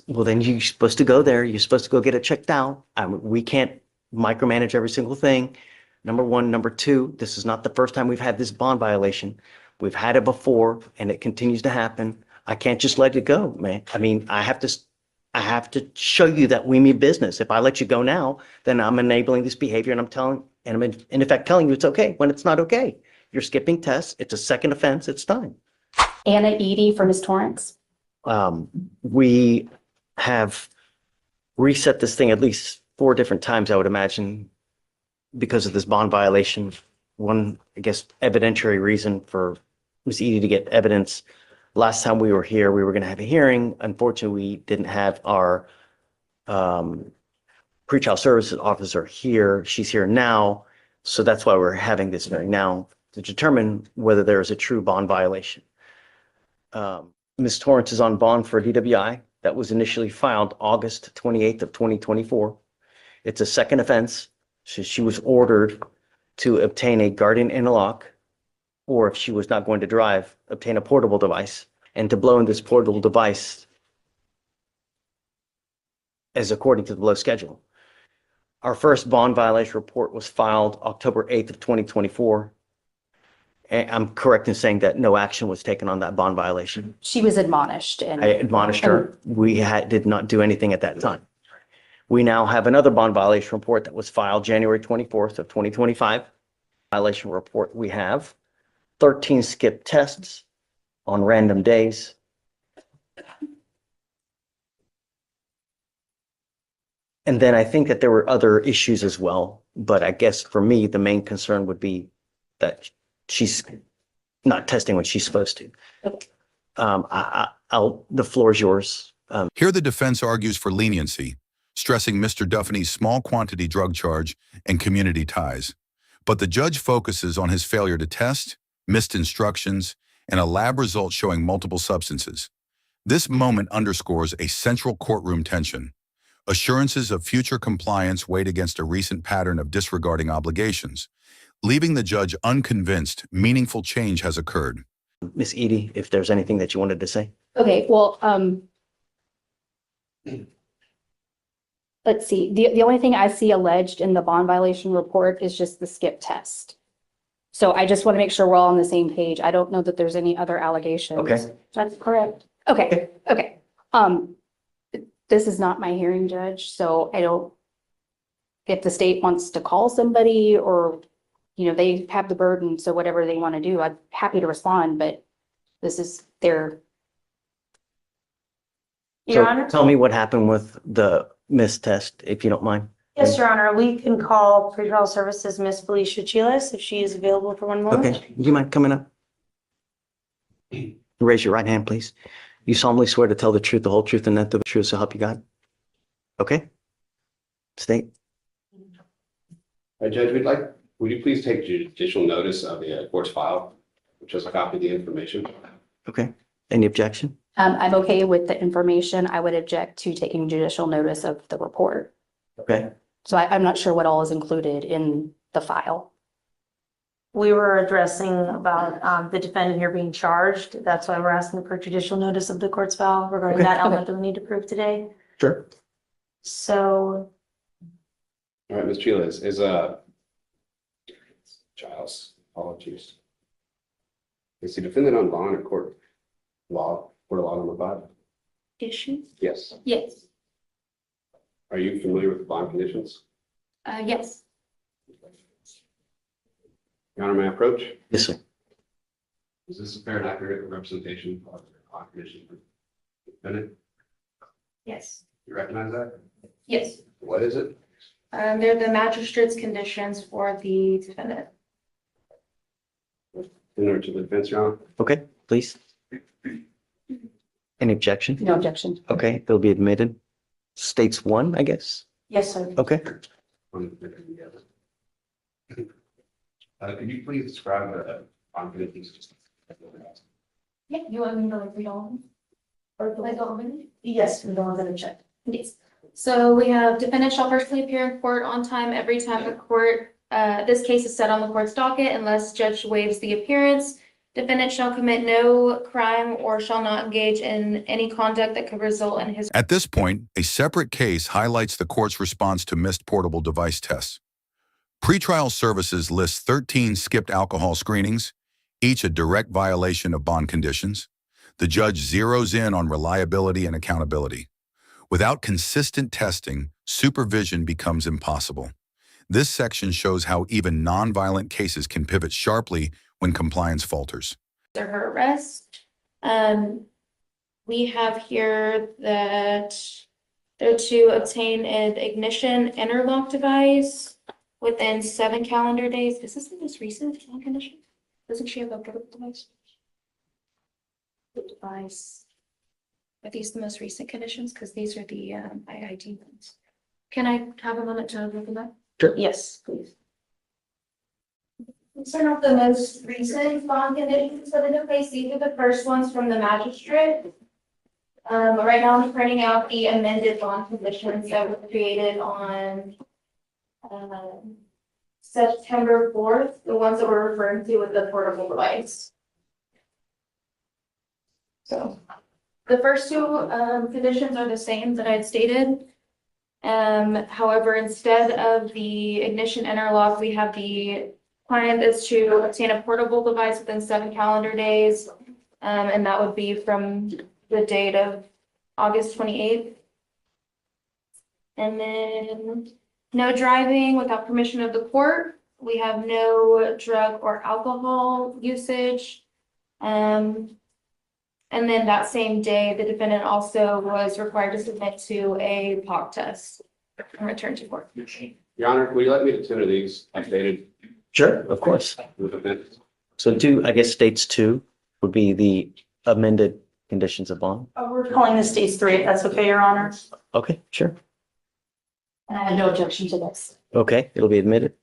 well, then you're supposed to go there. You're supposed to go get it checked out. We can't micromanage every single thing. Number one. Number two, this is not the first time we've had this bond violation. We've had it before and it continues to happen. I can't just let it go, man. I mean, I have to show you that we mean business. If I let you go now, then I'm enabling this behavior and I'm in effect telling you it's okay when it's not okay. You're skipping tests. It's a second offense. It's time. Anna Edie for Ms. Torrance. We have reset this thing at least 4 different times, I would imagine, because of this bond violation. One, I guess, evidentiary reason for Ms. Edie to get evidence. Last time we were here, we were going to have a hearing. Unfortunately, we didn't have our pretrial services officer here. She's here now. So that's why we're having this hearing now to determine whether there is a true bond violation. Ms. Torrance is on bond for DWI that was initially filed August 28th of 2024. It's a second offense. So she was ordered to obtain a guardian interlock, or if she was not going to drive, obtain a portable device, and to blow in this portable device as according to the below schedule. Our first bond violation report was filed October 8th of 2024. And I'm correct in saying that no action was taken on that bond violation. She was admonished. And I admonished her. We did not do anything at that time. We now have another bond violation report that was filed January 24th of 2025. Violation report, we have 13 skip tests on random days. And then I think that there were other issues as well, but I guess for me, the main concern would be that she's not testing when she's supposed to. The floor is yours. Here the defense argues for leniency, stressing Mr. Duffany's small quantity drug charge and community ties. But the judge focuses on his failure to test, missed instructions, and a lab result showing multiple substances. This moment underscores a central courtroom tension. Assurances of future compliance weighed against a recent pattern of disregarding obligations, leaving the judge unconvinced meaningful change has occurred. Ms. Edie, if there's anything that you wanted to say. Okay, well, let's see. The only thing I see alleged in the bond violation report is just the skip test. So I just want to make sure we're all on the same page. I don't know that there's any other allegations. Okay. That's correct. Okay, okay. This is not my hearing, Judge, so I don't, if the state wants to call somebody or, you know, they have the burden, so whatever they want to do, I'm happy to respond, but this is their. Your Honor? Tell me what happened with the missed test, if you don't mind. Yes, Your Honor. We can call pretrial services Miss Felicia Chiles if she is available for one moment. Okay, do you mind coming up? Raise your right hand, please. You solemnly swear to tell the truth, the whole truth, and nothing but the truth, so help you God? Okay. State. Judge, would you please take judicial notice of the court's file, which is a copy of the information? Okay. Any objection? I'm okay with the information. I would object to taking judicial notice of the report. Okay. So I'm not sure what all is included in the file. We were addressing about the defendant here being charged. That's why we're asking for judicial notice of the court's file regarding that element that we need to prove today. Sure. So. All right, Ms. Chiles, Giles, apologies. Is the defendant on bond or court of law number 5? Issues? Yes. Yes. Are you familiar with the bond conditions? Yes. Your Honor, may I approach? Yes, sir. Is this a fair and accurate representation of the bond conditions for the defendant? Yes. You recognize that? Yes. What is it? They're the magistrate's conditions for the defendant. In order to the defense, Your Honor? Okay, please. Any objection? No objection. Okay, they'll be admitted. States 1, I guess. Yes, sir. Okay. Could you please describe the bond conditions? Yeah, you want me to read all of them? Or like all of them? Yes, we don't have to check. Yes. So we have defendant shall personally appear in court on time every time the court, this case is set on the court's docket unless judge waives the appearance. Defendant shall commit no crime or shall not engage in any conduct that could result in his. At this point, a separate case highlights the court's response to missed portable device tests. Pretrial services lists 13 skipped alcohol screenings, each a direct violation of bond conditions. The judge zeroes in on reliability and accountability. Without consistent testing, supervision becomes impossible. This section shows how even nonviolent cases can pivot sharply when compliance falters. Or her arrest. We have here that they're to obtain an ignition interlock device within 7 calendar days. Is this the most recent condition? Doesn't she have a portable device? The device. Are these the most recent conditions? Because these are the IID ones. Can I have a moment to look at that? Yes, please. These are not the most recent bond conditions that are in place. These are the first ones from the magistrate. Right now I'm printing out the amended bond conditions that were created on September 4th, the ones that we're referring to with the portable device. So the first two conditions are the same that I had stated. However, instead of the ignition interlock, we have the client is to obtain a portable device within 7 calendar days. And that would be from the date of August 28th. And then no driving without permission of the court. We have no drug or alcohol usage. And then that same day, the defendant also was required to submit to a POC test and return to court. Your Honor, will you let me consider these updated Sure, of course. with the minutes? So I guess states 2 would be the amended conditions of bond. We're calling this stage 3, if that's okay, Your Honor. Okay, sure. And I have no objection to this. Okay, it'll be admitted.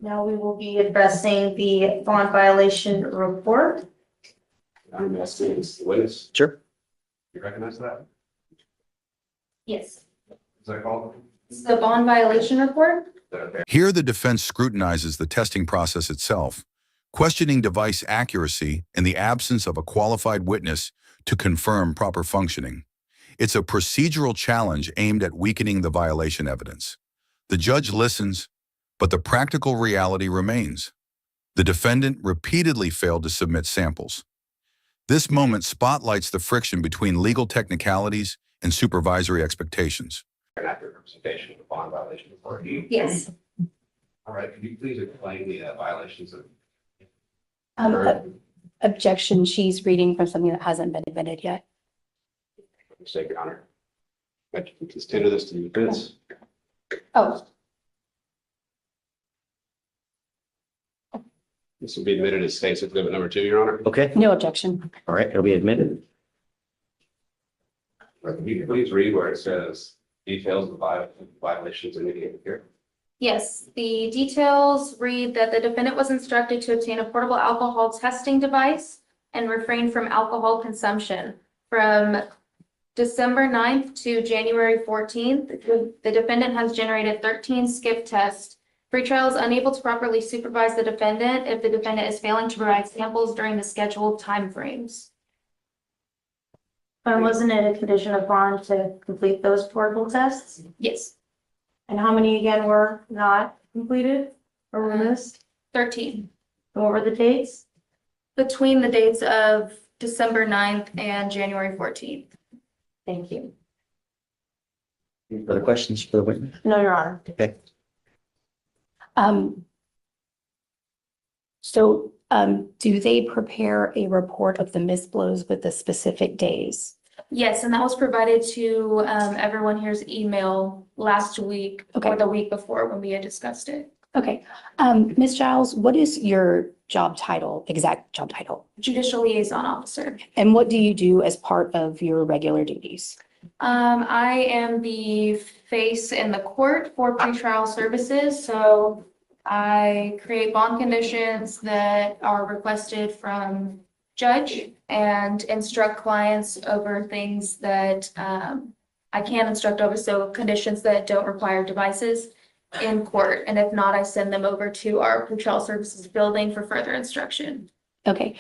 Now we will be addressing the bond violation report. I'm asking this witness. Sure. You recognize that? Yes, Is that called? it's the bond violation report. Okay. Here, the defense scrutinizes the testing process itself, questioning device accuracy in the absence of a qualified witness to confirm proper functioning. It's a procedural challenge aimed at weakening the violation evidence. The judge listens, but the practical reality remains. The defendant repeatedly failed to submit samples. This moment spotlights the friction between legal technicalities and supervisory expectations. An accurate representation of the bond violation report. Yes. All right, can you please explain the violations of? Objection, she's reading from something that hasn't been admitted yet. Mistake, Your Honor. I can tender this to the defense. Oh, This will be admitted as State's Exhibit number 2, Your Honor. Okay, no objection. all right, it'll be admitted. Can you please read where it says details of violations indicated here? Yes, the details read that the defendant was instructed to obtain a portable alcohol testing device and refrain from alcohol consumption. From December 9th to January 14th, the defendant has generated 13 skip tests. Pretrial is unable to properly supervise the defendant if the defendant is failing to provide samples during the scheduled timeframes. Wasn't it a condition of bond to complete those portable tests? Yes, And how many again were not completed or were missed? 13. And what were the dates? Between the dates of December 9th and January 14th. Thank you. Any further questions for the witness? No, Your Honor. Okay, Do they prepare a report of the missed blows with the specific days? Yes, and that was provided to everyone here's email last week or Okay. the week before when we had discussed it. Okay, Ms. Giles, what is your job title, exact job title? Judicial liaison officer. And what do you do as part of your regular duties? I am the face in the court for pretrial services, so I create bond conditions that are requested from judge and instruct clients over things that I can instruct over, so conditions that don't require devices in court. And if not, I send them over to our pretrial services building for further instruction. Okay.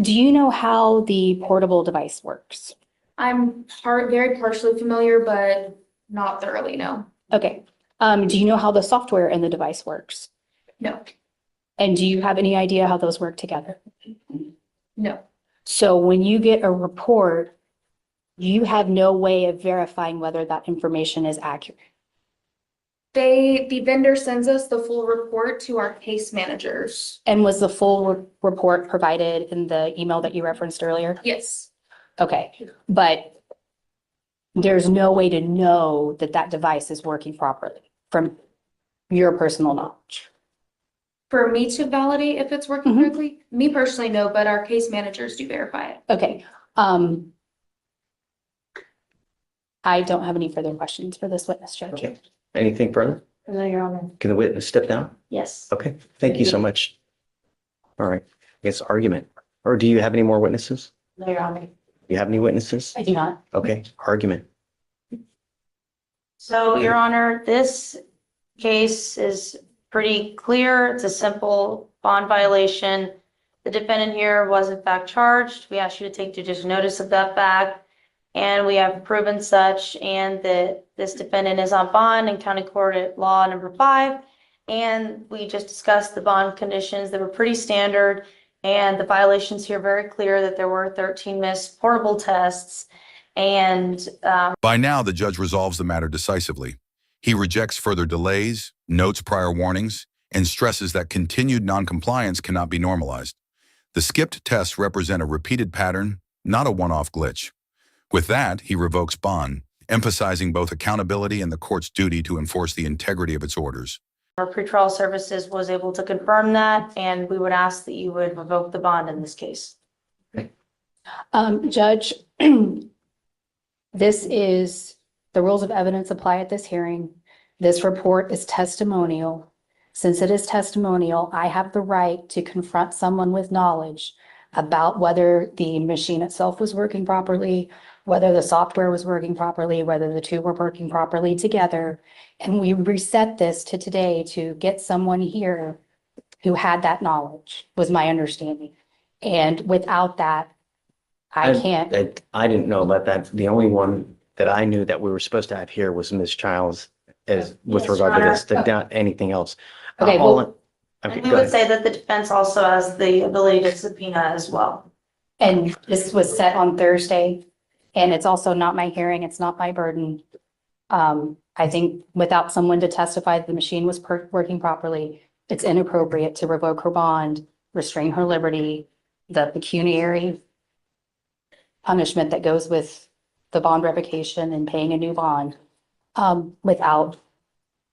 Do you know how the portable device works? I'm very partially familiar, but not thoroughly, no. Okay. Do you know how the software in the device works? No, And do you have any idea how those work together? no. So when you get a report, you have no way of verifying whether that information is accurate. The vendor sends us the full report to our case managers. And was the full report provided in the email that you referenced earlier? Yes, Okay, but there's no way to know that that device is working properly from your personal knowledge. for me to validate if it's working Mhm. correctly, me personally, no, but our case managers do verify it. Okay, I don't have any further questions for this witness, Judge. Okay. Anything further? No, Your Honor. Can the witness step down? Yes. Okay, thank you so much. All right, I guess argument. Or do you have any more witnesses? No, Your Honor. You have any witnesses? I do not. Okay, argument. So, Your Honor, this case is pretty clear. It's a simple bond violation. The defendant here was in fact charged. We ask you to take judicial notice of that fact. And we have proven such, and that this defendant is on bond in County Court at Law number 5. And we just discussed the bond conditions that were pretty standard. And the violations here very clear that there were 13 missed portable tests. And By now, the judge resolves the matter decisively. He rejects further delays, notes prior warnings, and stresses that continued noncompliance cannot be normalized. The skipped tests represent a repeated pattern, not a one-off glitch. With that, he revokes bond, emphasizing both accountability and the court's duty to enforce the integrity of its orders. our pretrial services was able to confirm that, and we would ask that you would revoke the bond in this case. Judge, this is, the rules of evidence apply at this hearing. This report is testimonial. Since it is testimonial, I have the right to confront someone with knowledge about whether the machine itself was working properly, whether the software was working properly, whether the two were working properly together. And we reset this to today to get someone here who had that knowledge, was my understanding. And without that, I can't. I didn't know about that. The only one that I knew that we were supposed to have here was Ms. Childs as with Yes, regard to Your this, not anything else. Okay, All- well- Okay, And we go would ahead. say that the defense also has the ability to subpoena as well. And this was set on Thursday, and it's also not my hearing, it's not my burden. I think without someone to testify that the machine was working properly, it's inappropriate to revoke her bond, restrain her liberty, the pecuniary punishment that goes with the bond revocation and paying a new bond, without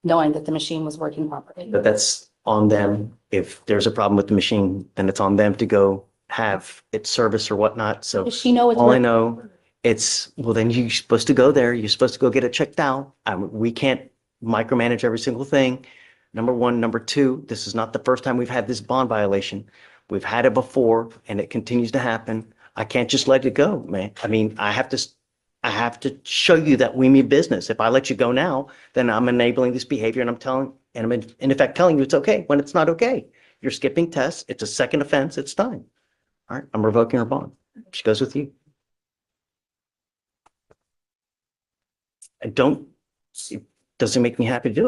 knowing that the machine was working properly. But that's on them. If there's a problem with the machine, then it's on them to go have its service or whatnot. So Does she know it's all I working? know, well, then you're supposed to go there. You're supposed to go get it checked out. We can't micromanage every single thing. Number one. Number two, this is not the first time we've had this bond violation. We've had it before and it continues to happen. I can't just let it go, man. I mean, I have to show you that we mean business. If I let you go now, then I'm enabling this behavior and I'm in effect telling you it's okay when it's not okay. You're skipping tests. It's a second offense. It's done. All right. I'm revoking her bond. She goes with you. It doesn't make me happy to do it.